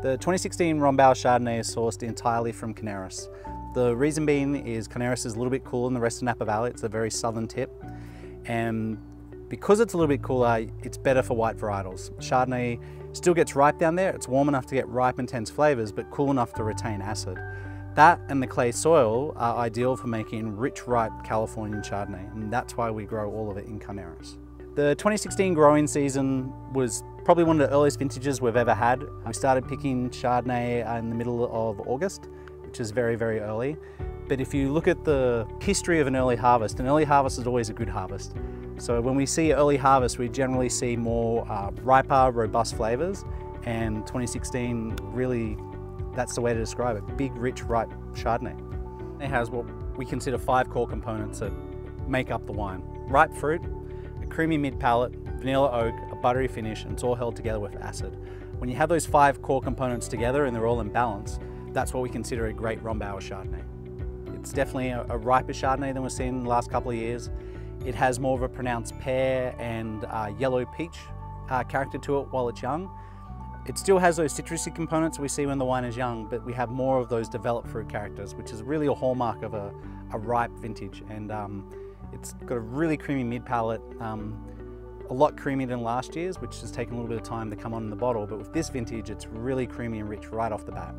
The 2016 Rombauer Chardonnay is sourced entirely from Carneros. The reason being is Carneros is a little bit cooler than the rest of Napa Valley. It's a very southern tip, and because it's a little bit cooler, it's better for white varietals. Chardonnay still gets ripe down there. It's warm enough to get ripe, intense flavors, but cool enough to retain acid. That and the clay soil are ideal for making rich, ripe Californian Chardonnay, and that's why we grow all of it in Carneros. The 2016 growing season was probably one of the earliest vintages we've ever had. We started picking Chardonnay in the middle of August, which is very, very early. But if you look at the history of an early harvest is always a good harvest. So when we see early harvest, we generally see more riper, robust flavors, and 2016 really, that's the way to describe it. Big, rich, ripe Chardonnay. It has what we consider 5 core components that make up the wine. Ripe fruit, a creamy mid-palate, vanilla oak, a buttery finish, and it's all held together with acid. When you have those 5 core components together and they're all in balance, that's what we consider a great Rombauer Chardonnay. It's definitely a riper Chardonnay than we've seen in the last couple of years. It has more of a pronounced pear and yellow peach character to it while it's young. It still has those citrusy components we see when the wine is young, but we have more of those developed fruit characters, which is really a hallmark of a ripe vintage. And it's got a really creamy mid-palate, a lot creamier than last year's, which has taken a little bit of time to come on in the bottle. But with this vintage, it's really creamy and rich right off the bat.